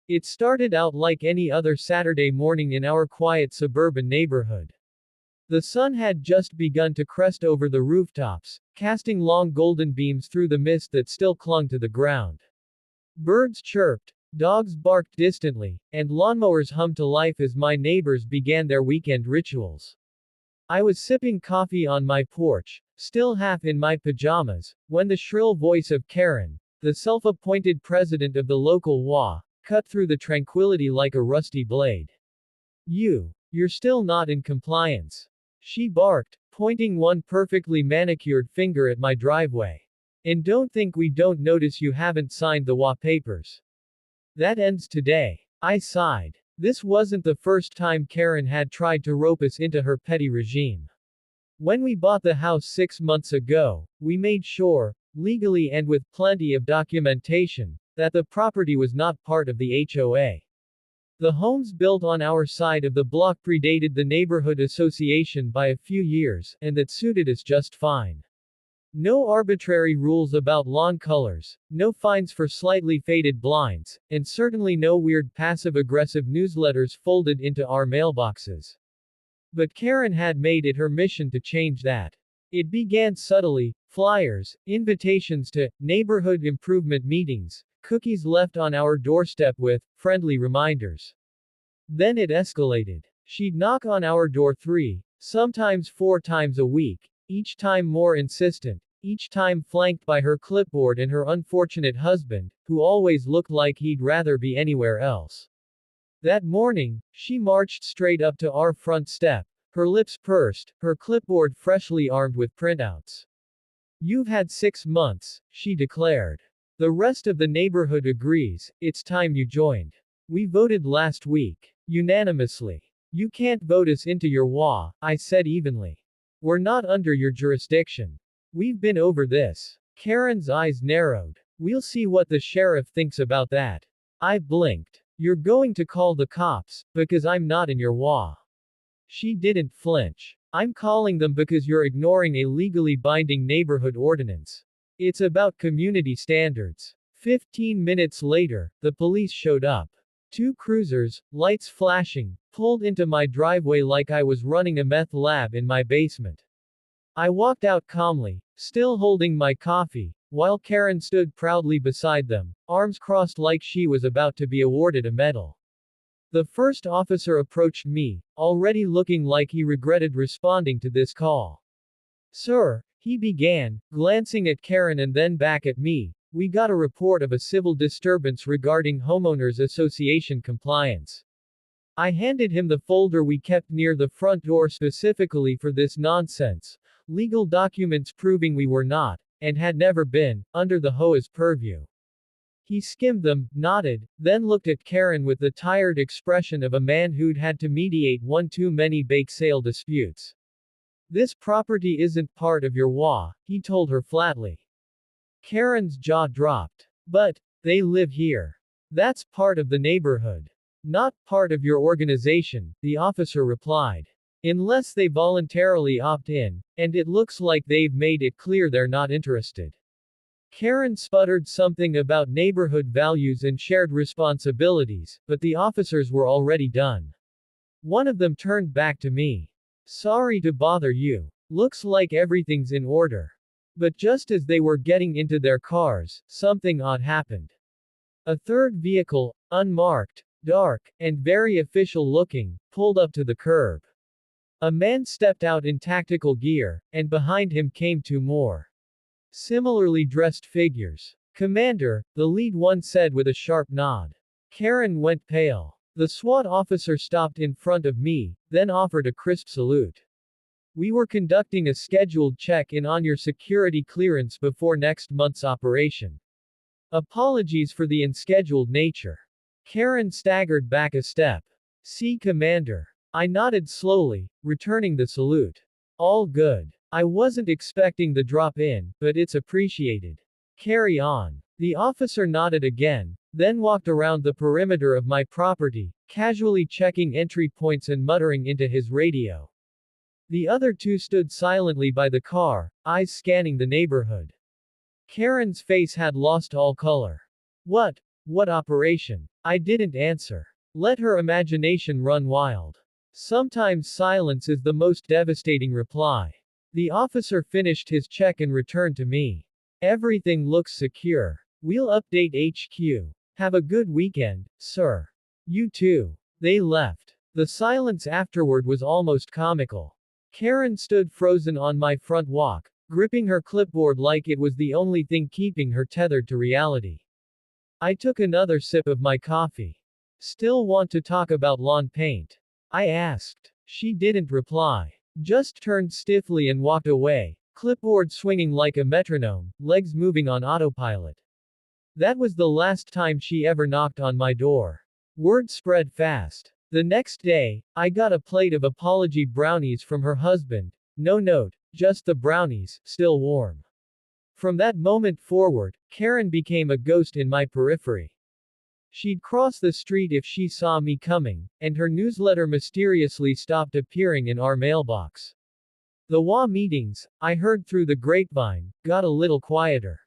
It started out like any other Saturday morning in our quiet suburban neighborhood. The sun had just begun to crest over the rooftops, casting long golden beams through the mist that still clung to the ground. Birds chirped, dogs barked distantly, and lawnmowers hummed to life as my neighbors began their weekend rituals. I was sipping coffee on my porch, still half in my pajamas, when the shrill voice of Karen, the self-appointed president of the local HOA, cut through the tranquility like a rusty blade. You're still not in compliance. She barked, pointing one perfectly manicured finger at my driveway. And don't think we don't notice you haven't signed the HOA papers. That ends today. I sighed. This wasn't the first time Karen had tried to rope us into her petty regime. When we bought the house 6 months ago, we made sure, legally and with plenty of documentation, that the property was not part of the HOA. The homes built on our side of the block predated the neighborhood association by a few years, and that suited us just fine. No arbitrary rules about lawn colors, no fines for slightly faded blinds, and certainly no weird passive-aggressive newsletters folded into our mailboxes. But Karen had made it her mission to change that. It began subtly: flyers, invitations to neighborhood improvement meetings, cookies left on our doorstep with friendly reminders. Then it escalated. She'd knock on our door 3, sometimes 4 times a week, each time more insistent, each time flanked by her clipboard and her unfortunate husband, who always looked like he'd rather be anywhere else. That morning, she marched straight up to our front step, her lips pursed, her clipboard freshly armed with printouts. "You've had 6 months," she declared. "The rest of the neighborhood agrees, it's time you joined. We voted last week. Unanimously. You can't vote us into your HOA," I said evenly. "We're not under your jurisdiction. We've been over this." Karen's eyes narrowed. "We'll see what the sheriff thinks about that." I blinked. "You're going to call the cops, because I'm not in your HOA." She didn't flinch. "I'm calling them because you're ignoring a legally binding neighborhood ordinance. It's about community standards." 15 minutes later, the police showed up. 2 cruisers, lights flashing, pulled into my driveway like I was running a meth lab in my basement. I walked out calmly, still holding my coffee, while Karen stood proudly beside them, arms crossed like she was about to be awarded a medal. The first officer approached me, already looking like he regretted responding to this call. "Sir," he began, glancing at Karen and then back at me, "we got a report of a civil disturbance regarding homeowners association compliance." I handed him the folder we kept near the front door specifically for this nonsense, legal documents proving we were not, and had never been, under the HOA's purview. He skimmed them, nodded, then looked at Karen with the tired expression of a man who'd had to mediate one too many bake sale disputes. "This property isn't part of your HOA," he told her flatly. Karen's jaw dropped. "But they live here. That's part of the neighborhood. Not part of your organization," the officer replied. "Unless they voluntarily opt in, and it looks like they've made it clear they're not interested." Karen sputtered something about neighborhood values and shared responsibilities, but the officers were already done. One of them turned back to me. "Sorry to bother you. Looks like everything's in order." But just as they were getting into their cars, something odd happened. A third vehicle, unmarked, dark, and very official looking, pulled up to the curb. A man stepped out in tactical gear, and behind him came 2 more. Similarly dressed figures. "Commander," the lead one said with a sharp nod. Karen went pale. The SWAT officer stopped in front of me, then offered a crisp salute. "We were conducting a scheduled check-in on your security clearance before next month's operation. Apologies for the unscheduled nature." Karen staggered back a step. "See, Commander." I nodded slowly, returning the salute. "All good. I wasn't expecting the drop-in, but it's appreciated. Carry on." The officer nodded again, then walked around the perimeter of my property, casually checking entry points and muttering into his radio. The other 2 stood silently by the car, eyes scanning the neighborhood. Karen's face had lost all color. What operation? I didn't answer. Let her imagination run wild. Sometimes silence is the most devastating reply. The officer finished his check and returned to me. Everything looks secure. We'll update HQ. Have a good weekend, sir. You too. They left. The silence afterward was almost comical. Karen stood frozen on my front walk, gripping her clipboard like it was the only thing keeping her tethered to reality. I took another sip of my coffee. Still want to talk about lawn paint? I asked. She didn't reply. Just turned stiffly and walked away, clipboard swinging like a metronome, legs moving on autopilot. That was the last time she ever knocked on my door. Word spread fast. The next day, I got a plate of apology brownies from her husband. No note, just the brownies, still warm. From that moment forward, Karen became a ghost in my periphery. She'd cross the street if she saw me coming, and her newsletter mysteriously stopped appearing in our mailbox. The HOA meetings, I heard through the grapevine, got a little quieter.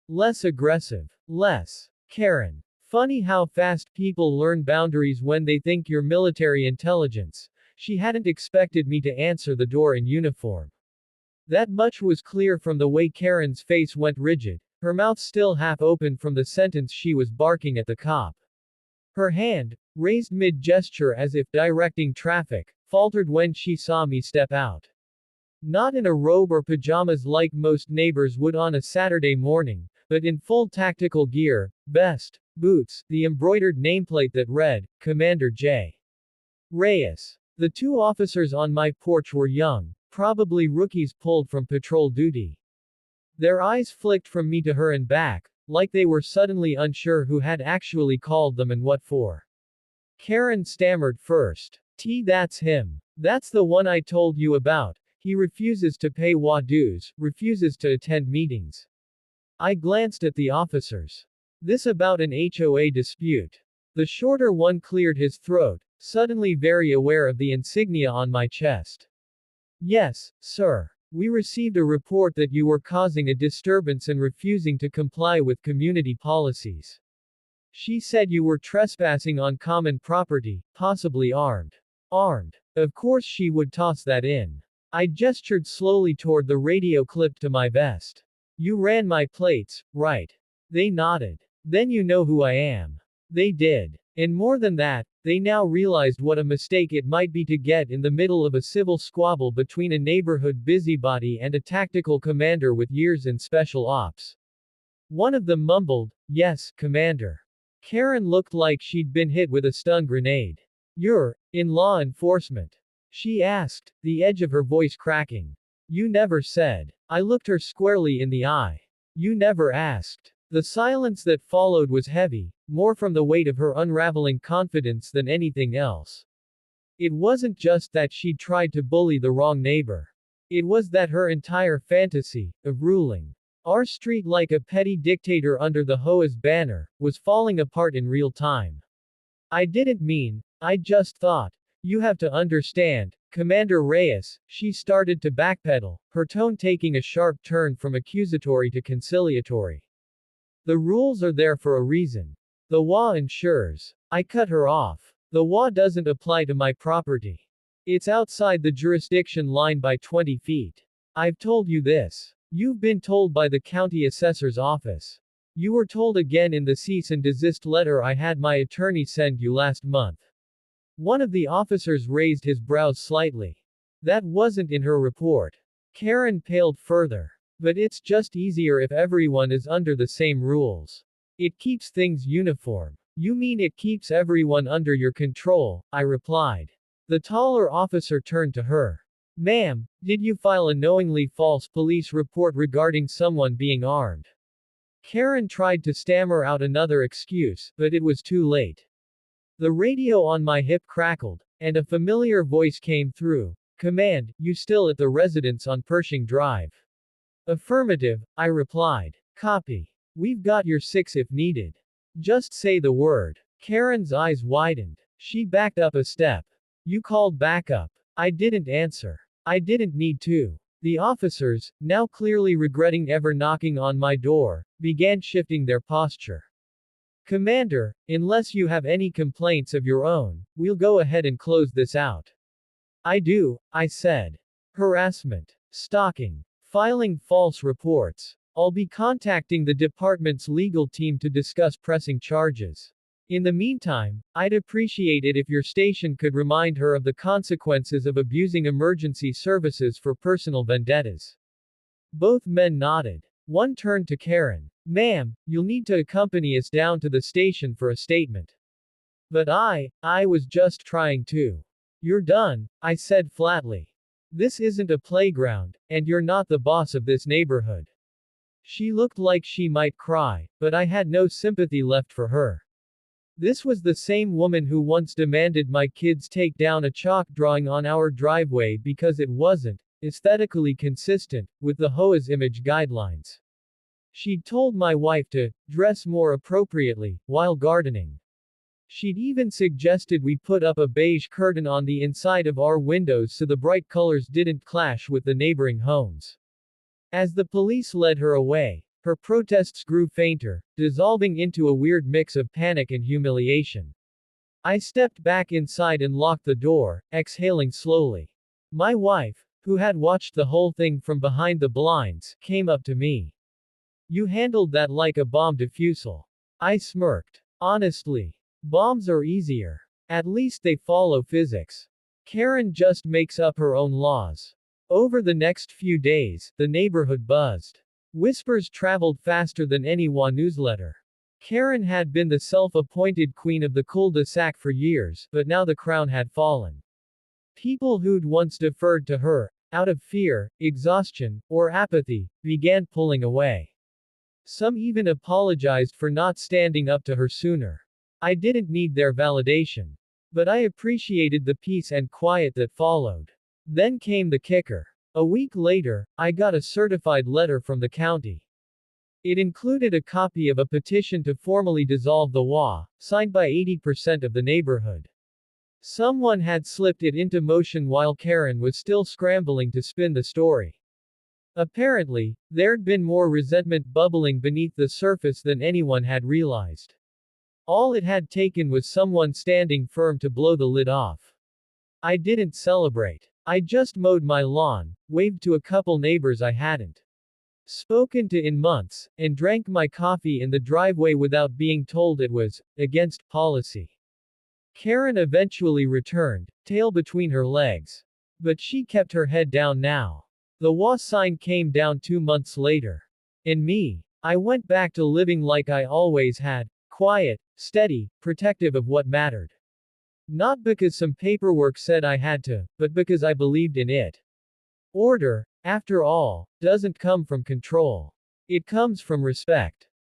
Less aggressive. Less Karen. Funny how fast people learn boundaries when they think you're military intelligence. She hadn't expected me to answer the door in uniform. That much was clear from the way Karen's face went rigid, her mouth still half open from the sentence she was barking at the cop. Her hand, raised mid-gesture as if directing traffic, faltered when she saw me step out. Not in a robe or pajamas like most neighbors would on a Saturday morning, but in full tactical gear, vest, boots, the embroidered nameplate that read, Commander J. Reyes. The two officers on my porch were young, probably rookies pulled from patrol duty. Their eyes flicked from me to her and back, like they were suddenly unsure who had actually called them and what for. Karen stammered first. That's him. That's the one I told you about. He refuses to pay HOA dues, refuses to attend meetings. I glanced at the officers. This about an HOA dispute. The shorter one cleared his throat, suddenly very aware of the insignia on my chest. Yes, sir. We received a report that you were causing a disturbance and refusing to comply with community policies. She said you were trespassing on common property, possibly armed. Armed. Of course she would toss that in. I gestured slowly toward the radio clipped to my vest. You ran my plates, right? They nodded. Then you know who I am. They did. And more than that, they now realized what a mistake it might be to get in the middle of a civil squabble between a neighborhood busybody and a tactical commander with years in special ops. One of them mumbled, "Yes, Commander." Karen looked like she'd been hit with a stun grenade. "You're in law enforcement?" she asked, the edge of her voice cracking. "You never said." I looked her squarely in the eye. "You never asked." The silence that followed was heavy, more from the weight of her unraveling confidence than anything else. It wasn't just that she'd tried to bully the wrong neighbor. It was that her entire fantasy, of ruling our street like a petty dictator under the HOA's banner, was falling apart in real time. I didn't mean, I just thought. You have to understand, Commander Reyes. She started to backpedal, her tone taking a sharp turn from accusatory to conciliatory. The rules are there for a reason. The HOA ensures. I cut her off. The HOA doesn't apply to my property. It's outside the jurisdiction line by 20 feet. I've told you this. You've been told by the county assessor's office. You were told again in the cease and desist letter I had my attorney send you last month. One of the officers raised his brows slightly. That wasn't in her report. Karen paled further. But it's just easier if everyone is under the same rules. It keeps things uniform. You mean it keeps everyone under your control, I replied. The taller officer turned to her. Ma'am, did you file a knowingly false police report regarding someone being armed? Karen tried to stammer out another excuse, but it was too late. The radio on my hip crackled, and a familiar voice came through. Command, you still at the residence on Pershing Drive? Affirmative, I replied. Copy. We've got your 6 if needed. Just say the word. Karen's eyes widened. She backed up a step. You called backup. I didn't answer. I didn't need to. The officers, now clearly regretting ever knocking on my door, began shifting their posture. Commander, unless you have any complaints of your own, we'll go ahead and close this out. I do, I said. Harassment. Stalking. Filing false reports. I'll be contacting the department's legal team to discuss pressing charges. In the meantime, I'd appreciate it if your station could remind her of the consequences of abusing emergency services for personal vendettas. Both men nodded. One turned to Karen. Ma'am, you'll need to accompany us down to the station for a statement. But I was just trying to. You're done, I said flatly. This isn't a playground, and you're not the boss of this neighborhood. She looked like she might cry, but I had no sympathy left for her. This was the same woman who once demanded my kids take down a chalk drawing on our driveway because it wasn't aesthetically consistent with the HOA's image guidelines. She'd told my wife to dress more appropriately while gardening. She'd even suggested we put up a beige curtain on the inside of our windows so the bright colors didn't clash with the neighboring homes. As the police led her away, her protests grew fainter, dissolving into a weird mix of panic and humiliation. I stepped back inside and locked the door, exhaling slowly. My wife, who had watched the whole thing from behind the blinds, came up to me. You handled that like a bomb defusal. I smirked. Honestly, bombs are easier. At least they follow physics. Karen just makes up her own laws. Over the next few days, the neighborhood buzzed. Whispers traveled faster than any WA newsletter. Karen had been the self-appointed queen of the cul-de-sac for years, but now the crown had fallen. People who'd once deferred to her, out of fear, exhaustion, or apathy, began pulling away. Some even apologized for not standing up to her sooner. I didn't need their validation. But I appreciated the peace and quiet that followed. Then came the kicker. A week later, I got a certified letter from the county. It included a copy of a petition to formally dissolve the WA, signed by 80% of the neighborhood. Someone had slipped it into motion while Karen was still scrambling to spin the story. Apparently, there'd been more resentment bubbling beneath the surface than anyone had realized. All it had taken was someone standing firm to blow the lid off. I didn't celebrate. I just mowed my lawn, waved to a couple neighbors I hadn't spoken to in months, and drank my coffee in the driveway without being told it was against policy. Karen eventually returned, tail between her legs. But she kept her head down now. The WA sign came down 2 months later. And me, I went back to living like I always had, quiet, steady, protective of what mattered. Not because some paperwork said I had to, but because I believed in it. Order, after all, doesn't come from control. It comes from respect.